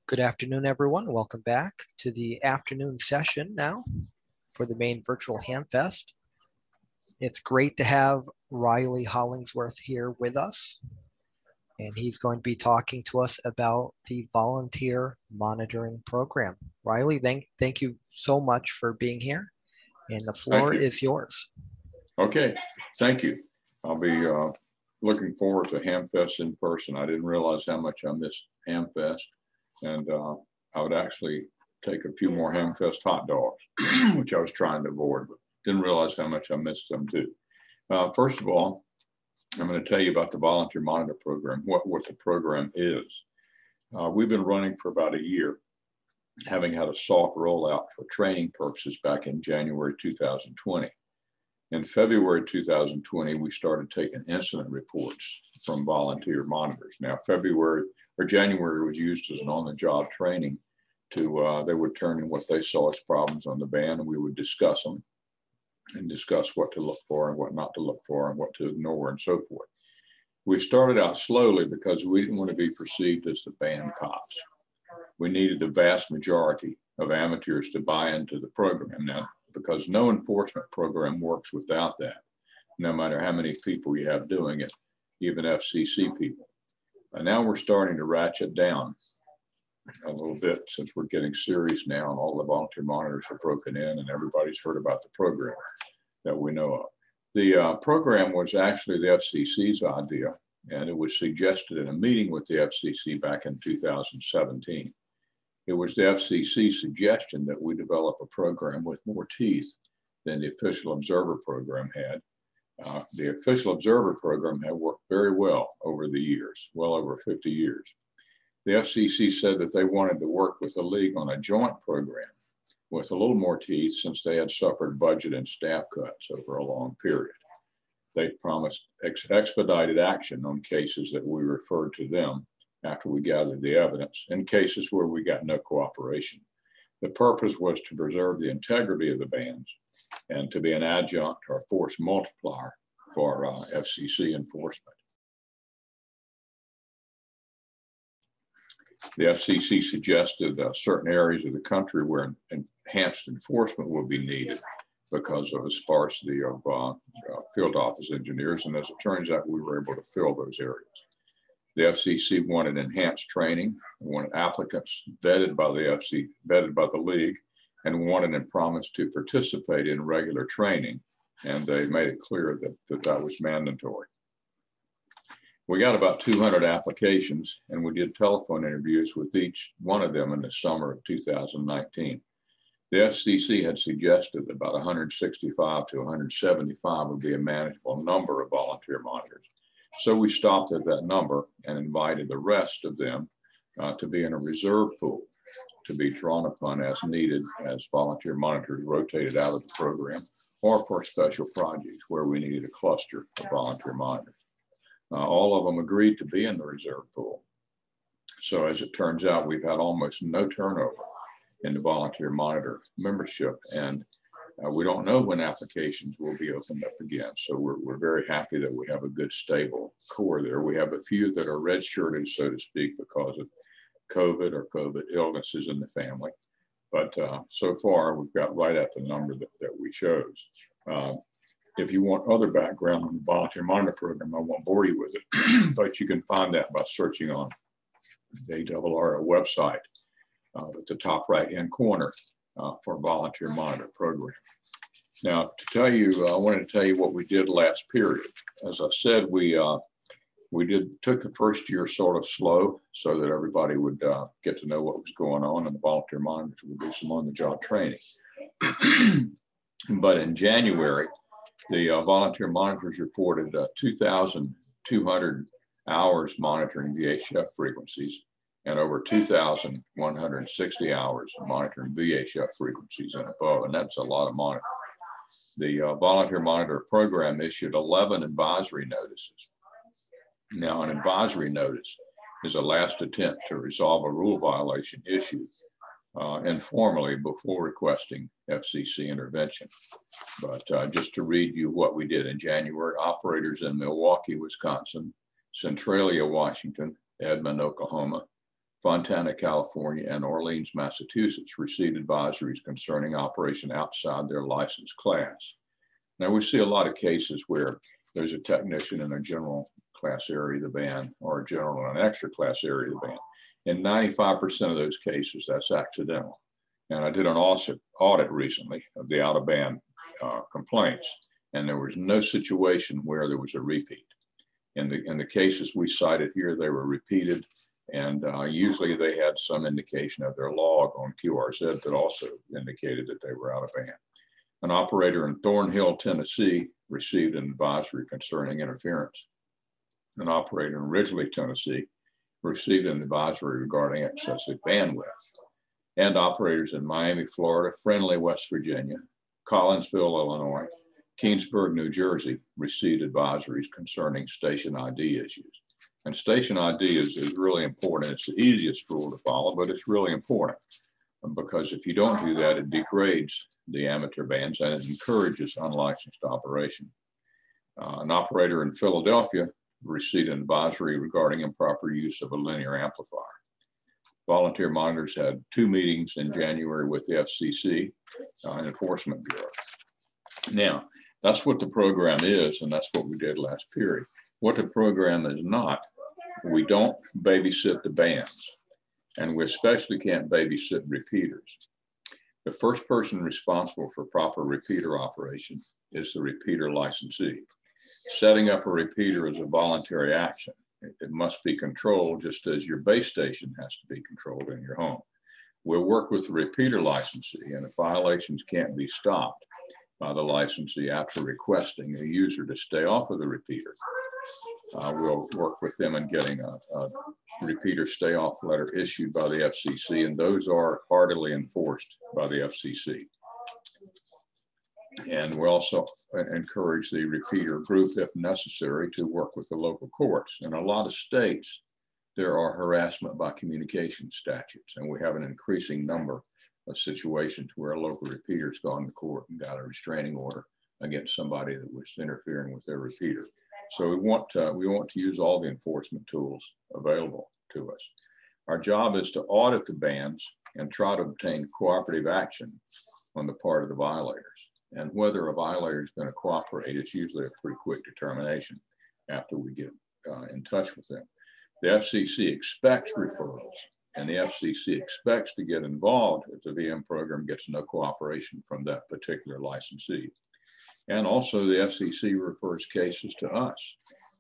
Good afternoon, everyone. Welcome back to the afternoon session now for the Maine Virtual Hamfest. It's great to have Riley Hollingsworth here with us, and he's going to be talking to us about the volunteer monitoring program. Riley, thank you so much for being here, and the floor is yours. Okay, thank you. I'll be looking forward to Hamfest in person. I didn't realize how much I missed Hamfest. And I would actually take a few more Hamfest hot dogs, which I was trying to avoid, but didn't realize how much I missed them too. First of all, I'm going to tell you about the Volunteer Monitor Program, what the program is. We've been running for about a year, having had a soft rollout for training purposes back in January 2020. In February 2020, we started taking incident reports from volunteer monitors. Now, January was used as an on-the-job training to, they would turn in what they saw as problems on the band, and we would discuss them and discuss what to look for and what not to look for and what to ignore and so forth. We started out slowly because we didn't want to be perceived as the band cops. We needed the vast majority of amateurs to buy into the program now, because no enforcement program works without that, no matter how many people you have doing it, even FCC people. And now we're starting to ratchet down a little bit since we're getting serious now and all the volunteer monitors are broken in and everybody's heard about the program that we know of. The program was actually the FCC's idea, and it was suggested in a meeting with the FCC back in 2017. It was the FCC's suggestion that we develop a program with more teeth than the Official Observer Program had. The Official Observer Program had worked very well over the years, well over 50 years. The FCC said that they wanted to work with the league on a joint program with a little more teeth since they had suffered budget and staff cuts over a long period. They promised expedited action on cases that we referred to them after we gathered the evidence, in cases where we got no cooperation. The purpose was to preserve the integrity of the bands and to be an adjunct or force multiplier for FCC enforcement. The FCC suggested certain areas of the country where enhanced enforcement would be needed because of a sparsity of field office engineers, and as it turns out, we were able to fill those areas. The FCC wanted enhanced training, wanted applicants vetted by the league, and wanted and promised to participate in regular training. And they made it clear that was mandatory. We got about 200 applications, and we did telephone interviews with each one of them in the summer of 2019. The FCC had suggested about 165 to 175 would be a manageable number of volunteer monitors. So we stopped at that number and invited the rest of them to be in a reserve pool to be drawn upon as needed as volunteer monitors rotated out of the program or for special projects where we needed a cluster of volunteer monitors. All of them agreed to be in the reserve pool. So as it turns out, we've had almost no turnover in the volunteer monitor membership, and we don't know when applications will be opened up again. So we're very happy that we have a good, stable core there. We have a few that are redshirted, so to speak, because of COVID or COVID illnesses in the family. But so far, we've got right at the number that we chose. If you want other background on the volunteer monitor program, I won't bore you with it, but you can find that by searching on the ARRL website at the top right-hand corner for volunteer monitor program. Now, I wanted to tell you what we did last period. As I said, we took the first year sort of slow so that everybody would get to know what was going on, and the volunteer monitors would do some on-the-job training. But in January, the volunteer monitors reported 2,200 hours monitoring VHF frequencies and over 2,160 hours monitoring VHF frequencies and above, and that's a lot of monitoring. The volunteer monitor program issued 11 advisory notices. Now, an advisory notice is a last attempt to resolve a rule violation issued informally before requesting FCC intervention. But just to read you what we did in January, operators in Milwaukee, Wisconsin, Centralia, Washington, Edmond, Oklahoma, Fontana, California, and Orleans, Massachusetts received advisories concerning operation outside their licensed class. Now, we see a lot of cases where there's a technician in a general class area of the band or a general and an extra class area of the band. In 95% of those cases, that's accidental. And I did an audit recently of the out-of-band complaints, and there was no situation where there was a repeat. In the cases we cited here, they were repeated, and usually they had some indication of their log on QRZ that also indicated that they were out of band. An operator in Thornhill, Tennessee received an advisory concerning interference. An operator in Ridgely, Tennessee received an advisory regarding excessive bandwidth. And operators in Miami, Florida, Friendly, West Virginia, Collinsville, Illinois, Keensburg, New Jersey received advisories concerning station ID issues. And station ID is really important. It's the easiest rule to follow, but it's really important because if you don't do that, it degrades the amateur bands and it encourages unlicensed operation. An operator in Philadelphia received an advisory regarding improper use of a linear amplifier. Volunteer monitors had 2 meetings in January with the FCC and Enforcement Bureau. Now, that's what the program is, and that's what we did last period. What the program is not, we don't babysit the bands, and we especially can't babysit repeaters. The first person responsible for proper repeater operation is the repeater licensee. Setting up a repeater is a voluntary action. It must be controlled just as your base station has to be controlled in your home. We'll work with the repeater licensee, and if violations can't be stopped by the licensee after requesting a user to stay off of the repeater, we'll work with them in getting a repeater stay off letter issued by the FCC, and those are heartily enforced by the FCC. And we also encourage the repeater group, if necessary, to work with the local courts. In a lot of states, there are harassment by communication statutes, and we have an increasing number of situations where a local repeater's gone to court and got a restraining order against somebody that was interfering with their repeater. So we want to use all the enforcement tools available to us. Our job is to audit the bands and try to obtain cooperative action on the part of the violators. And whether a violator is going to cooperate, it's usually a pretty quick determination after we get in touch with them. The FCC expects referrals, and the FCC expects to get involved if the VM program gets no cooperation from that particular licensee. And also the FCC refers cases to us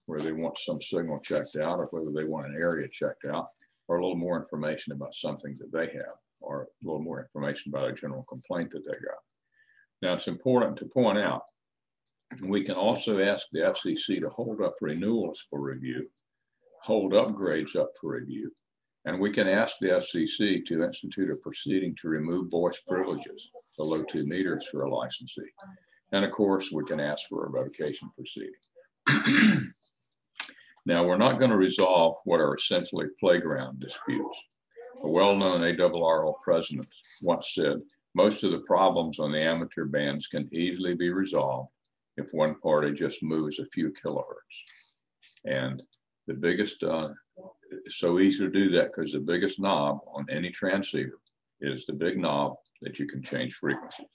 where they want some signal checked out, or whether they want an area checked out, or a little more information about something that they have, or a little more information about a general complaint that they got. Now, it's important to point out, we can also ask the FCC to hold up renewals for review, hold upgrades up for review, and we can ask the FCC to institute a proceeding to remove voice privileges below 2 meters for a licensee. And of course, we can ask for a revocation proceeding. Now, we're not going to resolve what are essentially playground disputes. A well-known ARRL president once said, most of the problems on the amateur bands can easily be resolved if one party just moves a few kilohertz. And the biggest, it's so easy to do that because the biggest knob on any transceiver is the big knob that you can change frequencies.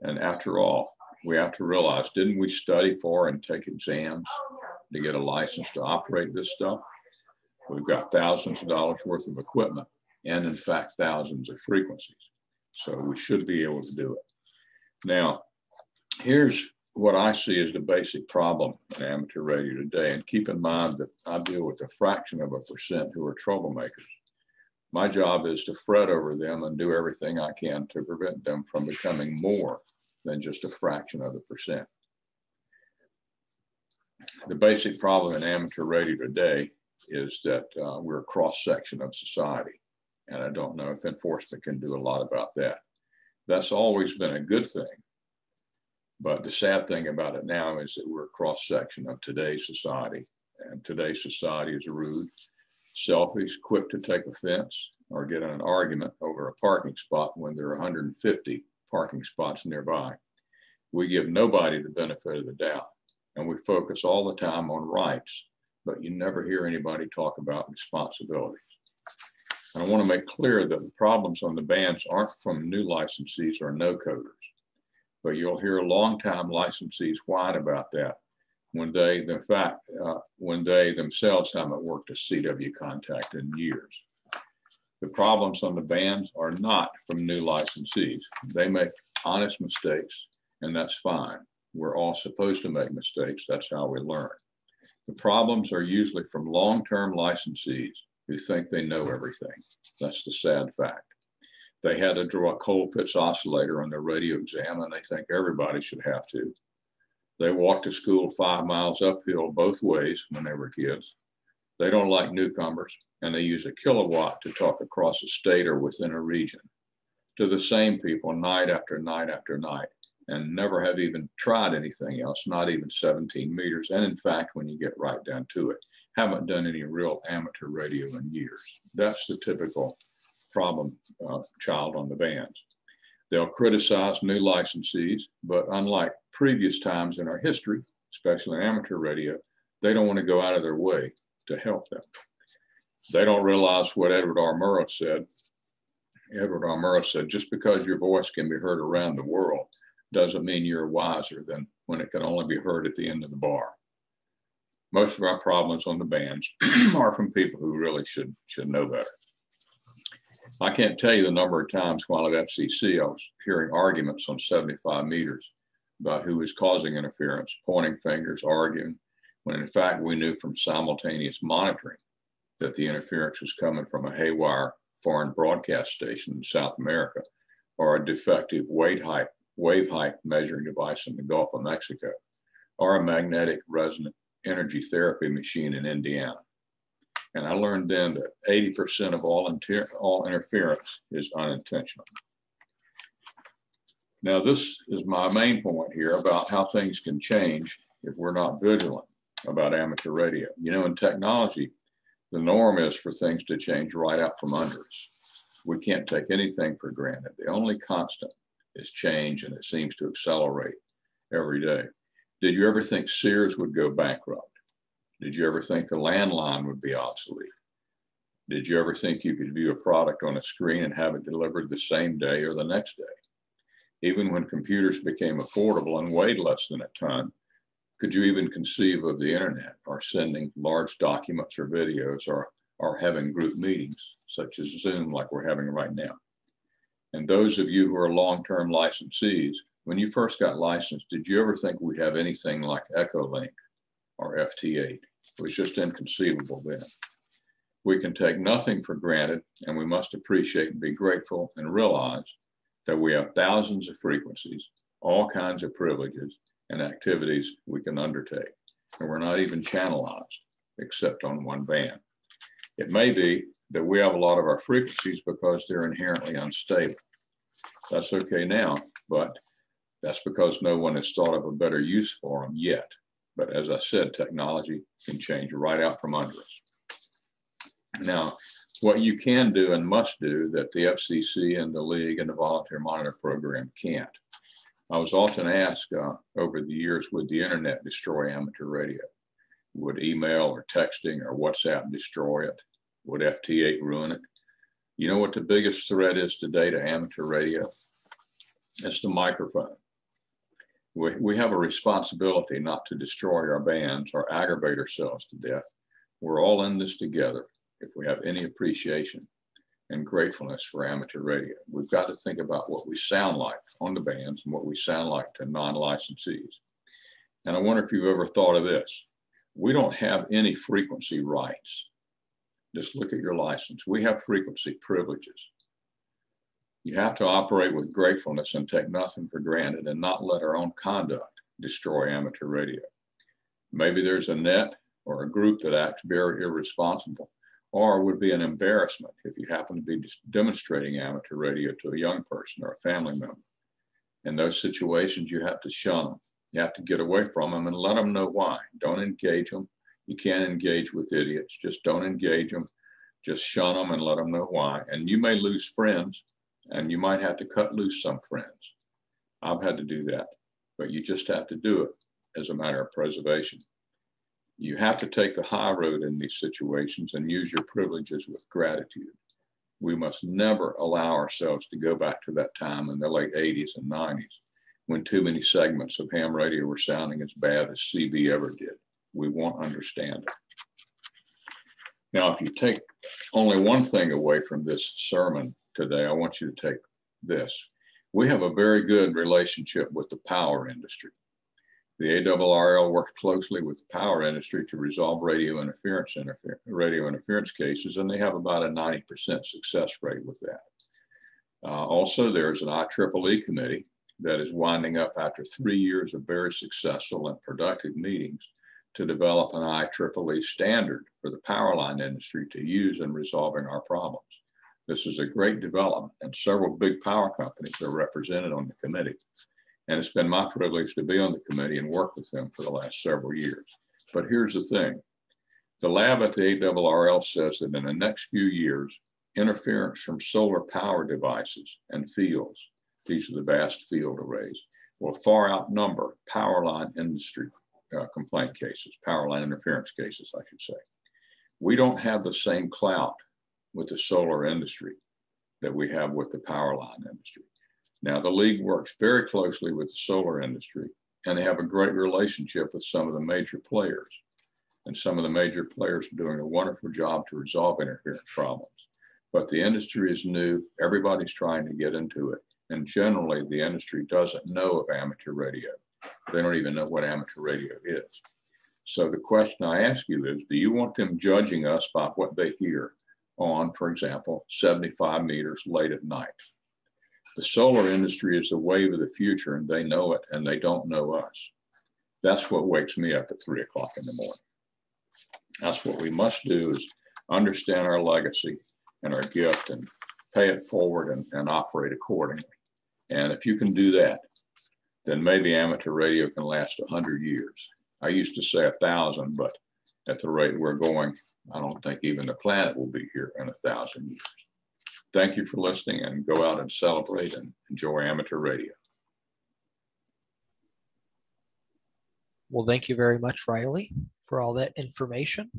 And after all, we have to realize, didn't we study for and take exams to get a license to operate this stuff? We've got thousands of dollars worth of equipment and in fact, thousands of frequencies. So we should be able to do it. Now, here's what I see as the basic problem in amateur radio today. And keep in mind that I deal with a fraction of a percent who are troublemakers. My job is to fret over them and do everything I can to prevent them from becoming more than just a fraction of a percent. The basic problem in amateur radio today is that we're a cross-section of society. And I don't know if enforcement can do a lot about that. That's always been a good thing. But the sad thing about it now is that we're a cross-section of today's society. And today's society is rude, selfish, quick to take offense, or get in an argument over a parking spot when there are 150 parking spots nearby. We give nobody the benefit of the doubt. And we focus all the time on rights, but you never hear anybody talk about responsibilities. And I want to make clear that the problems on the bands aren't from new licensees or no coders, but you'll hear longtime licensees whine about that when they, in fact, when they themselves haven't worked a CW contact in years. The problems on the bands are not from new licensees. They make honest mistakes, and that's fine. We're all supposed to make mistakes. That's how we learn. The problems are usually from long-term licensees who think they know everything. That's the sad fact. They had to draw a Colpitts oscillator on their radio exam, and they think everybody should have to. They walked to school 5 miles uphill both ways when they were kids. They don't like newcomers, and they use a kilowatt to talk across a state or within a region to the same people night after night after night, and never have even tried anything else, not even 17 meters. And in fact, when you get right down to it, haven't done any real amateur radio in years. That's the typical problem child on the bands. They'll criticize new licensees, but unlike previous times in our history, especially in amateur radio, they don't want to go out of their way to help them. They don't realize what Edward R. Murrow said. Edward R. Murrow said, just because your voice can be heard around the world doesn't mean you're wiser than when it can only be heard at the end of the bar. Most of our problems on the bands are from people who really should know better. I can't tell you the number of times while at FCC I was hearing arguments on 75 meters about who was causing interference, pointing fingers, arguing, when in fact we knew from simultaneous monitoring that the interference was coming from a haywire foreign broadcast station in South America or a defective wave height measuring device in the Gulf of Mexico or a magnetic resonant energy therapy machine in Indiana. And I learned then that 80% of all interference is unintentional. Now, this is my main point here about how things can change if we're not vigilant about amateur radio. You know, in technology, the norm is for things to change right out from under us. We can't take anything for granted. The only constant is change, and it seems to accelerate every day. Did you ever think Sears would go bankrupt? Did you ever think the landline would be obsolete? Did you ever think you could view a product on a screen and have it delivered the same day or the next day? Even when computers became affordable and weighed less than a ton, could you even conceive of the internet or sending large documents or videos or having group meetings such as Zoom like we're having right now? And those of you who are long-term licensees, when you first got licensed, did you ever think we'd have anything like Echolink or FT8? It was just inconceivable then. We can take nothing for granted, and we must appreciate and be grateful and realize that we have thousands of frequencies, all kinds of privileges and activities we can undertake. And we're not even channelized except on one band. It may be that we have a lot of our frequencies because they're inherently unstable. That's okay now, but that's because no one has thought of a better use for them yet. But as I said, technology can change right out from under us. Now, what you can do and must do that the FCC and the League and the Volunteer Monitor Program can't. I was often asked over the years, would the internet destroy amateur radio? Would email or texting or WhatsApp destroy it? Would FT8 ruin it? You know what the biggest threat is today to amateur radio? It's the microphone. We have a responsibility not to destroy our bands or aggravate ourselves to death. We're all in this together if we have any appreciation and gratefulness for amateur radio. We've got to think about what we sound like on the bands and what we sound like to non-licensees. And I wonder if you've ever thought of this. We don't have any frequency rights. Just look at your license. We have frequency privileges. You have to operate with gratefulness and take nothing for granted and not let our own conduct destroy amateur radio. Maybe there's a net or a group that acts very irresponsible or would be an embarrassment if you happen to be demonstrating amateur radio to a young person or a family member. In those situations, you have to shun them. You have to get away from them and let them know why. Don't engage them. You can't engage with idiots. Just don't engage them. Just shun them and let them know why. And you may lose friends, and you might have to cut loose some friends. I've had to do that, but you just have to do it as a matter of preservation. You have to take the high road in these situations and use your privileges with gratitude. We must never allow ourselves to go back to that time in the late 80s and 90s when too many segments of ham radio were sounding as bad as CB ever did. We won't understand it. Now, if you take only one thing away from this sermon today, I want you to take this. We have a very good relationship with the power industry. The ARRL works closely with the power industry to resolve radio interference cases, and they have about a 90% success rate with that. Also, there's an IEEE committee that is winding up after 3 years of very successful and productive meetings to develop an IEEE standard for the power line industry to use in resolving our problems. This is a great development, and several big power companies are represented on the committee. And it's been my privilege to be on the committee and work with them for the last several years. But here's the thing. The lab at the ARRL says that in the next few years, interference from solar power devices and fields, these are the vast field arrays, will far outnumber power line industry complaint cases, power line interference cases, I should say. We don't have the same clout with the solar industry that we have with the power line industry. Now, the league works very closely with the solar industry, and they have a great relationship with some of the major players. And some of the major players are doing a wonderful job to resolve interference problems. But the industry is new. Everybody's trying to get into it. And generally, the industry doesn't know of amateur radio. They don't even know what amateur radio is. So the question I ask you is, do you want them judging us by what they hear on, for example, 75 meters late at night? The solar industry is the wave of the future, and they know it, and they don't know us. That's what wakes me up at 3 o'clock in the morning. That's what we must do, is understand our legacy and our gift and pay it forward and operate accordingly. And if you can do that, then maybe amateur radio can last 100 years. I used to say 1,000, but at the rate we're going, I don't think even the planet will be here in 1,000 years. Thank you for listening, and go out and celebrate and enjoy amateur radio. Well, thank you very much, Riley, for all that information.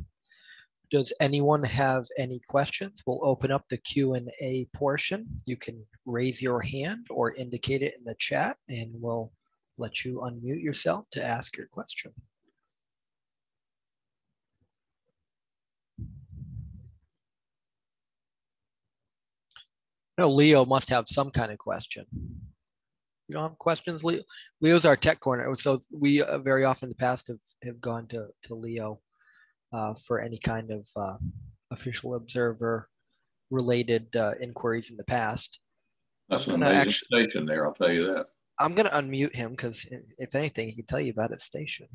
Does anyone have any questions? We'll open up the Q&A portion. You can raise your hand or indicate it in the chat, and we'll let you unmute yourself to ask your question. No, Leo must have some kind of question. You don't have questions, Leo? Leo's our tech corner. So we very often in the past have gone to Leo for any kind of official observer related inquiries in the past. That's an amazing station there, I'll tell you that. I'm going to unmute him because if anything, he can tell you about his station.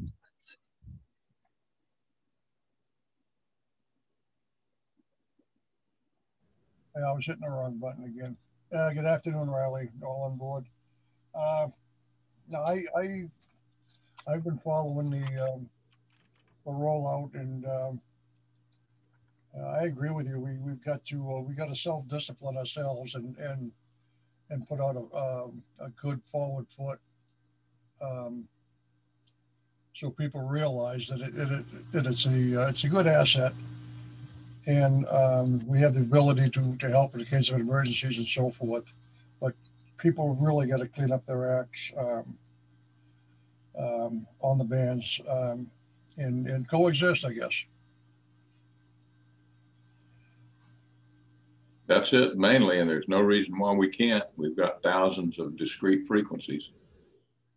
I was hitting the wrong button again. Good afternoon, Riley, all on board. Now, I've been following the rollout, and I agree with you. We've got to self-discipline ourselves and put out a good forward foot, so people realize that it's a good asset. And we have the ability to help in the case of emergencies and so forth. But people have really got to clean up their acts on the bands and coexist, I guess. That's it, mainly, and there's no reason why we can't. We've got thousands of discrete frequencies,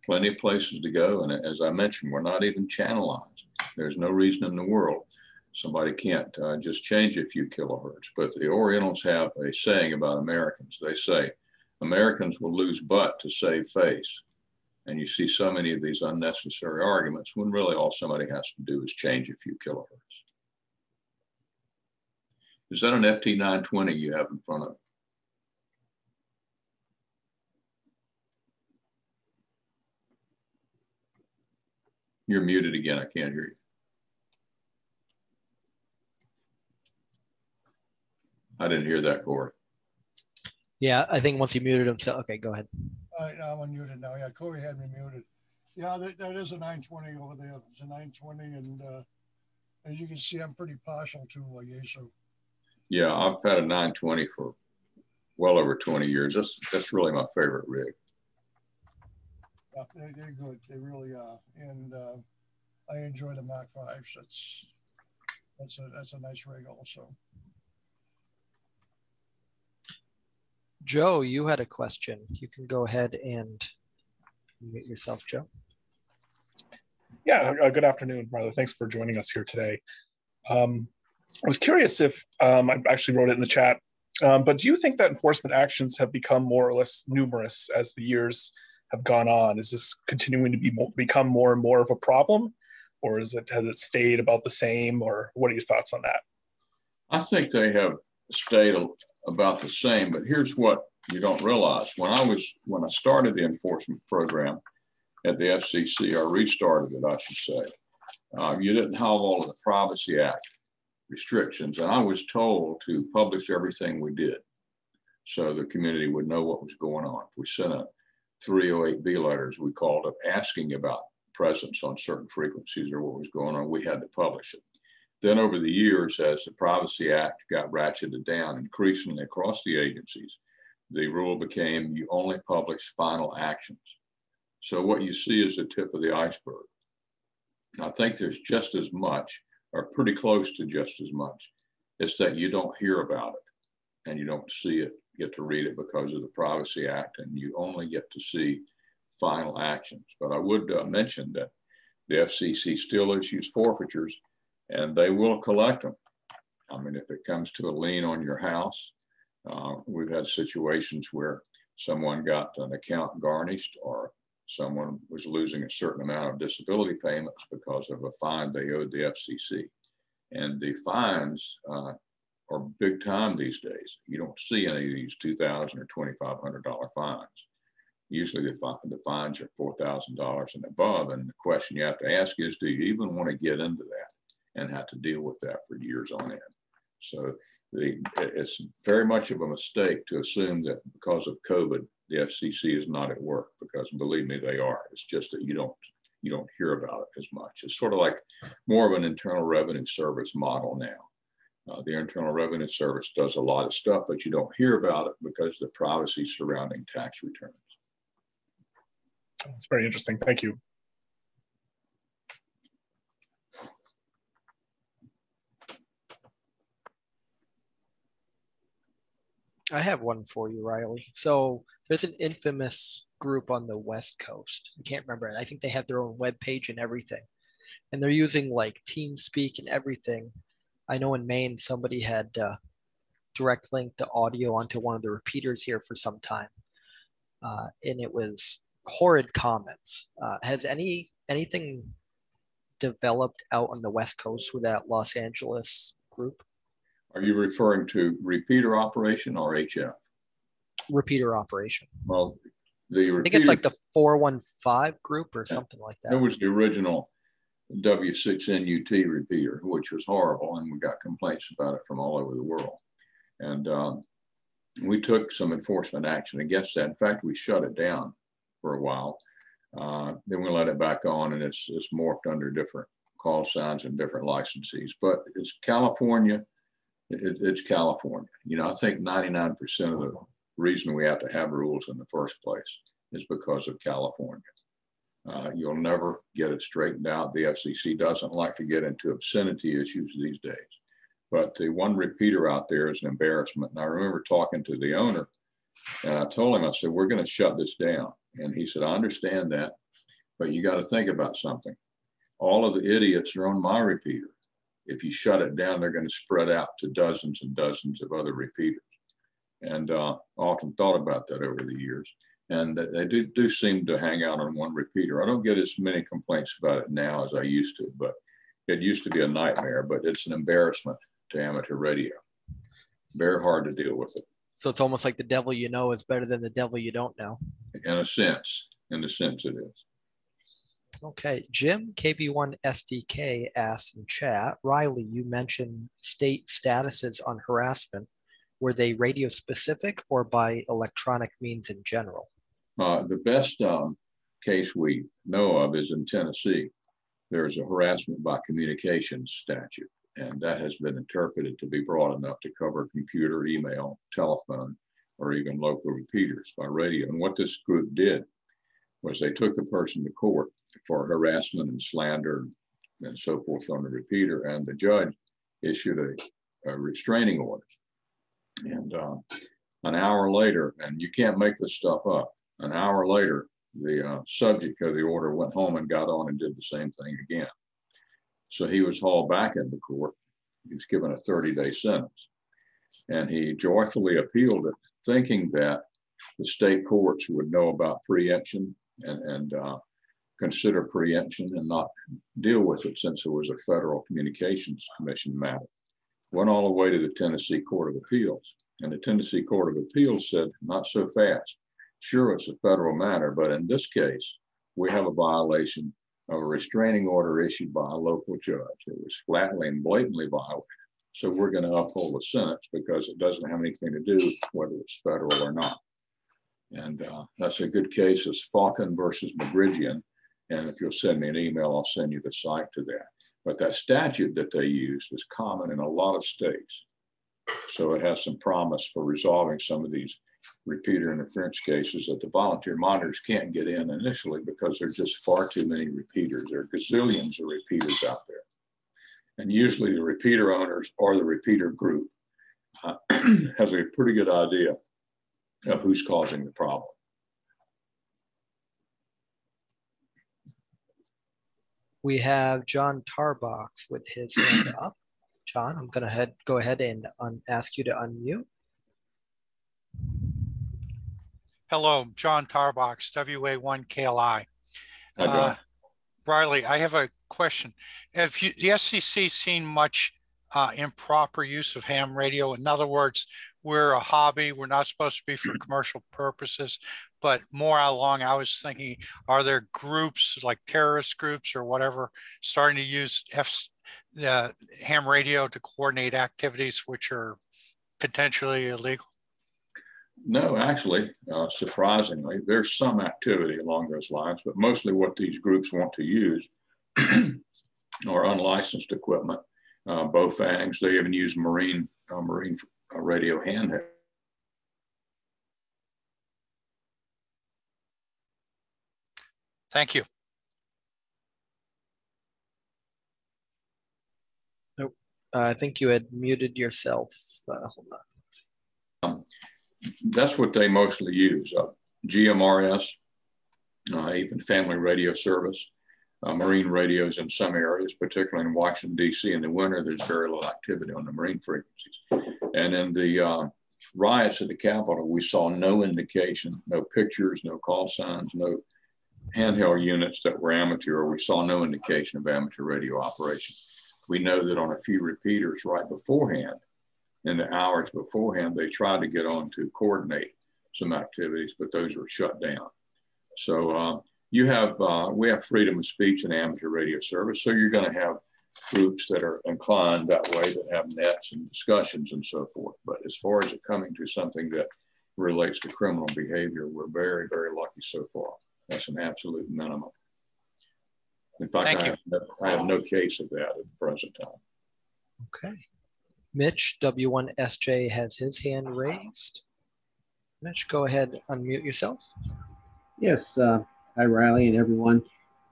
plenty of places to go. And as I mentioned, we're not even channelized. There's no reason in the world somebody can't just change a few kilohertz. But the Orientals have a saying about Americans. They say, Americans will lose butt to save face. And you see so many of these unnecessary arguments when really all somebody has to do is change a few kilohertz. Is that an FT920 you have in front of? You're muted again, I can't hear you. I didn't hear that, Corey. Yeah, I think once you muted himself. Okay, go ahead. All right, I'm unmuted now. Yeah, Corey had me muted. Yeah, that is a 920 over there. It's a 920, and as you can see, I'm pretty partial to Yeso. Yeah, I've had a 920 for well over 20 years. That's really my favorite rig. Yeah, they're good. They really are. And I enjoy the Mark V's. That's a nice rig also. Joe, you had a question. You can go ahead and mute yourself, Joe. Yeah, good afternoon, Marla. Thanks for joining us here today. I was curious if, I actually wrote it in the chat, but do you think that enforcement actions have become more or less numerous as the years have gone on? Is this continuing to become more and more of a problem, or has it stayed about the same, or what are your thoughts on that? I think they have stayed about the same, but here's what you don't realize. When I started the enforcement program at the FCC, or restarted it, I should say, you didn't have all of the Privacy Act restrictions, and I was told to publish everything we did so the community would know what was going on. If we sent a 308B letters, we called up asking about presence on certain frequencies or what was going on, we had to publish it. Then over the years, as the Privacy Act got ratcheted down increasingly across the agencies, the rule became you only publish final actions. So what you see is the tip of the iceberg. I think there's just as much, or pretty close to just as much. It's that you don't hear about it and you don't see it, get to read it because of the Privacy Act, and you only get to see final actions. But I would mention that the FCC still issues forfeitures, and they will collect them. I mean, if it comes to a lien on your house, we've had situations where someone got an account garnished, or someone was losing a certain amount of disability payments because of a fine they owed the FCC. And the fines are big time these days. You don't see any of these $2,000 or $2,500 fines. Usually the fines are $4,000 and above. And the question you have to ask is, do you even want to get into that and have to deal with that for years on end? So it's very much of a mistake to assume that because of COVID, the FCC is not at work, because believe me, they are. It's just that you don't hear about it as much. It's sort of like more of an Internal Revenue Service model now. The Internal Revenue Service does a lot of stuff, but you don't hear about it because of the privacy surrounding tax returns. That's very interesting. Thank you. I have one for you, Riley. So there's an infamous group on the West Coast. I can't remember it. I think they have their own webpage and everything. And they're using like TeamSpeak and everything. I know in Maine, somebody had direct linked the audio onto one of the repeaters here for some time. And it was horrid comments. Has anything developed out on the West Coast with that Los Angeles group? Are you referring to repeater operation or HF? Repeater operation. Well, the repeater, I think it's like the 415 group or something like that. It was the original W6NUT repeater, which was horrible, and we got complaints about it from all over the world. And we took some enforcement action against that. In fact, we shut it down for a while. Then we let it back on, and it's morphed under different call signs and different licensees. But it's California. It's California. You know, I think 99% of the reason we have to have rules in the first place is because of California. You'll never get it straightened out. The FCC doesn't like to get into obscenity issues these days. But the one repeater out there is an embarrassment. And I remember talking to the owner, and I told him, I said, we're going to shut this down. And he said, I understand that, but you got to think about something. All of the idiots are on my repeater. If you shut it down, they're going to spread out to dozens and dozens of other repeaters. And often thought about that over the years. And they do seem to hang out on one repeater. I don't get as many complaints about it now as I used to, but it used to be a nightmare, but it's an embarrassment to amateur radio. Very hard to deal with it. So it's almost like the devil you know is better than the devil you don't know. In a sense it is. Okay, Jim KB1SDK asked in chat, Riley, you mentioned state statuses on harassment. Were they radio specific or by electronic means in general? The best case we know of is in Tennessee. There's a harassment by communications statute, and that has been interpreted to be broad enough to cover computer, email, telephone, or even local repeaters by radio. And what this group did was they took the person to court for harassment and slander and so forth on the repeater, and the judge issued a restraining order. And an hour later, and you can't make this stuff up, an hour later, the subject of the order went home and got on and did the same thing again. So he was hauled back into court. He was given a 30-day sentence. And he joyfully appealed it, thinking that the state courts would know about preemption and consider preemption and not deal with it, since it was a Federal Communications Commission matter. Went all the way to the Tennessee Court of Appeals. And the Tennessee Court of Appeals said, not so fast. Sure, it's a federal matter, but in this case, we have a violation of a restraining order issued by a local judge. It was flatly and blatantly violated. So we're going to uphold the sentence because it doesn't have anything to do with whether it's federal or not. And that's a good case. It's Falcon versus McGridgeon. And if you'll send me an email, I'll send you the site to that. But that statute that they used is common in a lot of states. So it has some promise for resolving some of these repeater interference cases that the volunteer monitors can't get in initially because there's just far too many repeaters. There are gazillions of repeaters out there. And usually the repeater owners or the repeater group has a pretty good idea of who's causing the problem. We have John Tarbox with his hand up. John, I'm going to go ahead and ask you to unmute. Hello, John Tarbox, WA1KLI. Hi, John. Riley, I have a question. Have the SEC seen much improper use of ham radio? In other words, we're a hobby. We're not supposed to be for commercial purposes, but more along, I was thinking, are there groups like terrorist groups or whatever starting to use ham radio to coordinate activities which are potentially illegal? No, actually, surprisingly, there's some activity along those lines, but mostly what these groups want to use are unlicensed equipment, Bofangs. They even use marine radio handheld. Thank you. Nope. I think you had muted yourself. Hold on. That's what they mostly use. GMRS, even Family Radio Service, marine radios in some areas, particularly in Washington, D.C. In the winter, there's very little activity on the marine frequencies. And in the riots at the Capitol, we saw no indication, no pictures, no call signs, no handheld units that were amateur. We saw no indication of amateur radio operation. We know that on a few repeaters right beforehand, in the hours beforehand, they tried to get on to coordinate some activities, but those were shut down. So we have freedom of speech in amateur radio service. So you're going to have groups that are inclined that way, that have nets and discussions and so forth. But as far as it coming to something that relates to criminal behavior, we're very, very lucky so far. That's an absolute minimum. In fact, I have no case of that at the present time. Okay. Mitch, W1SJ, has his hand raised. Mitch, go ahead, unmute yourself. Yes, hi Riley and everyone.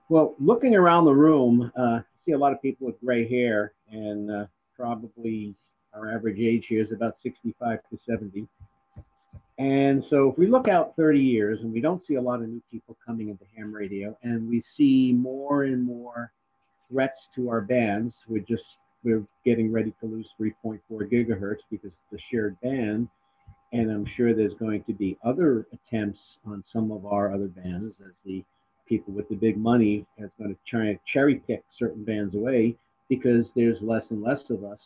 Well, looking around the room, I see a lot of people with gray hair, and probably our average age here is about 65 to 70. And so if we look out 30 years and we don't see a lot of new people coming into ham radio, and we see more and more threats to our bands, we're getting ready to lose 3.4 gigahertz because it's a shared band. And I'm sure there's going to be other attempts on some of our other bands, as the people with the big money are going to try and cherry pick certain bands away because there's less and less of us.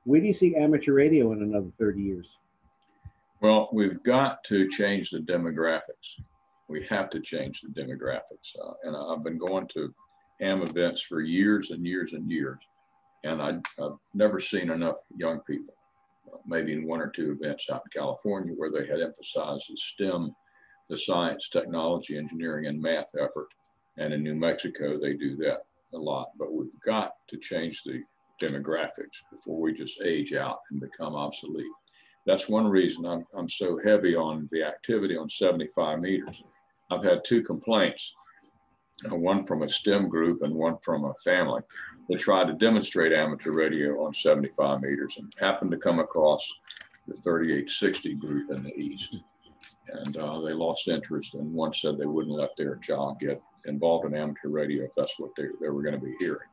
Where do you see amateur radio in another 30 years? Well, we've got to change the demographics. We have to change the demographics. And I've been going to ham events for years and years and years. And I've never seen enough young people, maybe in one or two events out in California where they had emphasized the STEM, the science, technology, engineering, and math effort. And in New Mexico, they do that a lot. But we've got to change the demographics before we just age out and become obsolete. That's one reason I'm so heavy on the activity on 75 meters. I've had two complaints, one from a STEM group and one from a family that tried to demonstrate amateur radio on 75 meters and happened to come across the 3860 group in the East. And they lost interest, and one said they wouldn't let their child get involved in amateur radio if that's what they were going to be hearing.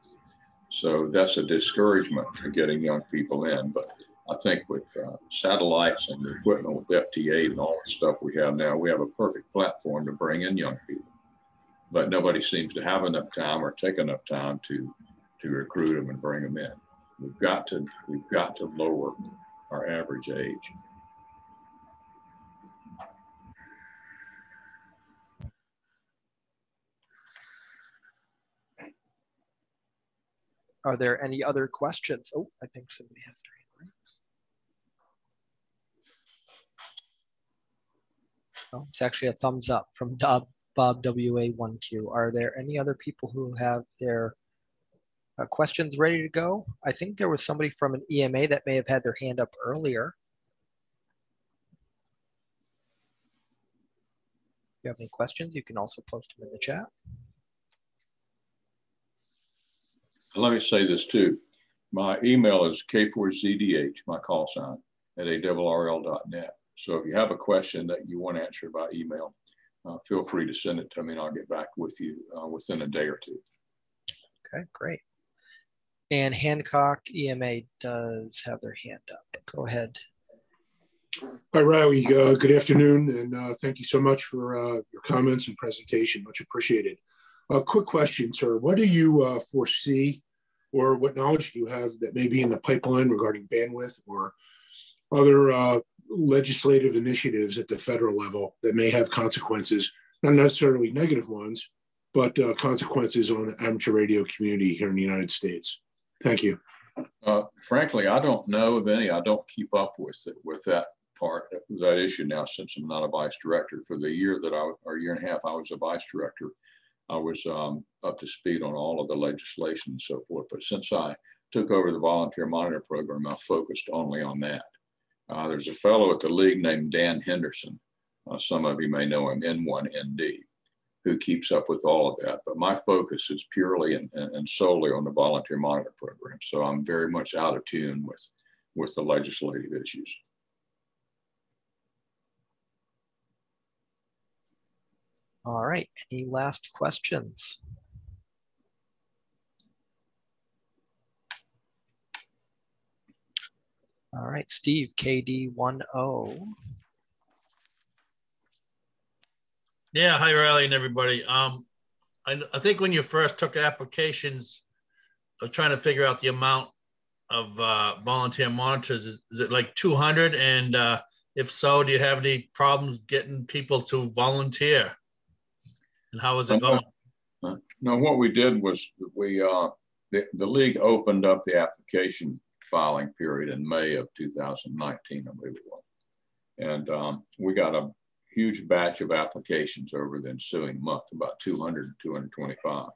So that's a discouragement to getting young people in. But I think with satellites and the equipment with FT8 and all the stuff we have now, we have a perfect platform to bring in young people. But nobody seems to have enough time or take enough time to recruit them and bring them in. We've got to lower our average age. Are there any other questions? Oh, I think somebody has their hand raised. Oh, it's actually a thumbs up from Bob WA1Q. Are there any other people who have their questions ready to go? I think there was somebody from an EMA that may have had their hand up earlier. If you have any questions, you can also post them in the chat. Let me say this too. My email is K4ZDH, my call sign, at ARRL.net. So if you have a question that you want answered by email, feel free to send it to me and I'll get back with you within a day or two. Okay, great. And Hancock EMA does have their hand up. Go ahead. Hi, Riley. Good afternoon, and thank you so much for your comments and presentation. Much appreciated. A quick question, sir. What do you foresee, or what knowledge do you have that may be in the pipeline regarding bandwidth or other legislative initiatives at the federal level that may have consequences, not necessarily negative ones, but consequences on the amateur radio community here in the United States? Thank you. Frankly, I don't know of any. I don't keep up with that part, that issue now, since I'm not a vice director. For the year that or year and a half I was a vice director, I was up to speed on all of the legislation and so forth. But since I took over the volunteer monitor program, I focused only on that. There's a fellow at the league named Dan Henderson. Some of you may know him, N1ND, who keeps up with all of that. But my focus is purely and solely on the volunteer monitor program. So I'm very much out of tune with the legislative issues. All right, any last questions? All right, Steve, KD10. Yeah, hi Riley and everybody. I think when you first took applications, I was trying to figure out the amount of volunteer monitors. Is it like 200? And if so, do you have any problems getting people to volunteer? And how is it going? No, what we did was the league opened up the application filing period in May of 2019, I believe it was. And we got a huge batch of applications over the ensuing month, about 200, 225.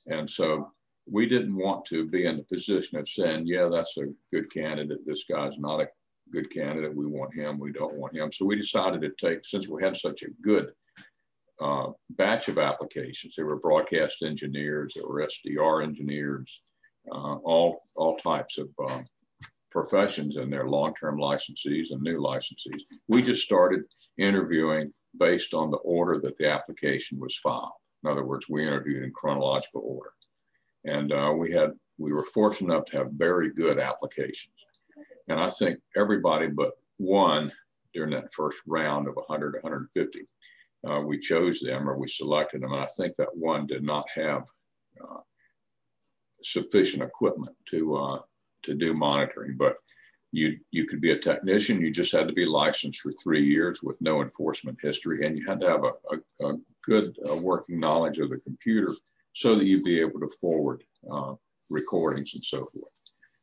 And so we didn't want to be in the position of saying, yeah, that's a good candidate. This guy's not a good candidate. We want him. We don't want him. So we decided to take, since we had such a good batch of applications, there were broadcast engineers, there were SDR engineers, all types of professions and their long-term licensees and new licensees. We just started interviewing based on the order that the application was filed. In other words, we interviewed in chronological order. And we were fortunate enough to have very good applications. And I think everybody but one during that first round of 100, 150, we chose them or we selected them. And I think that one did not have sufficient equipment to do monitoring. But you could be a technician. You just had to be licensed for 3 years with no enforcement history. And you had to have a good working knowledge of the computer so that you'd be able to forward recordings and so forth.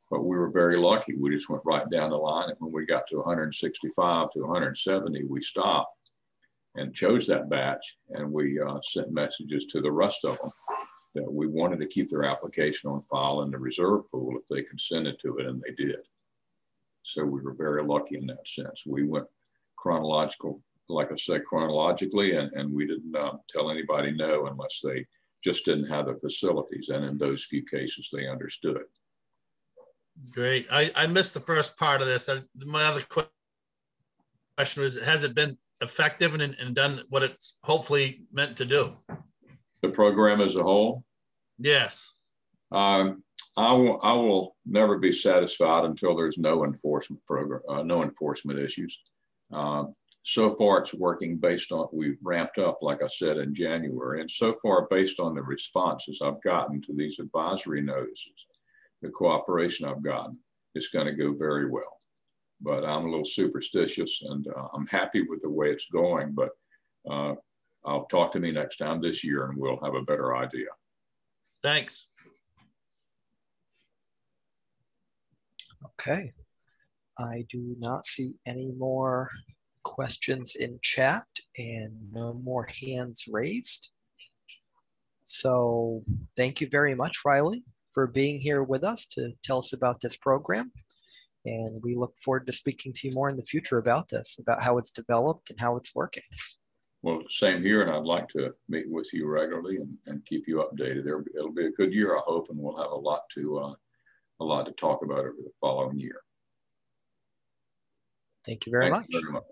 But we were very lucky. We just went right down the line. And when we got to 165 to 170, we stopped and chose that batch. And we sent messages to the rest of them that we wanted to keep their application on file in the reserve pool if they consented to it, and they did. So we were very lucky in that sense. We went chronological, like I said, chronologically, and we didn't tell anybody no unless they just didn't have the facilities. And in those few cases, they understood. Great. I missed the first part of this. My other question was, has it been effective and done what it's hopefully meant to do? The program as a whole? Yes. I will never be satisfied until there's no enforcement program, no enforcement issues. So far, it's working based on, we ramped up, like I said, in January. And so far, based on the responses I've gotten to these advisory notices, the cooperation I've gotten, it's going to go very well. But I'm a little superstitious, and I'm happy with the way it's going. But I'll talk to me next time this year, and we'll have a better idea. Thanks. Okay. I do not see any more questions in chat and no more hands raised. So thank you very much, Riley, for being here with us to tell us about this program. And we look forward to speaking to you more in the future about this, about how it's developed and how it's working. Well, same here, and I'd like to meet with you regularly and keep you updated. It'll be a good year, I hope, and we'll have a lot to talk about over the following year. Thank you very much. Thank you very much.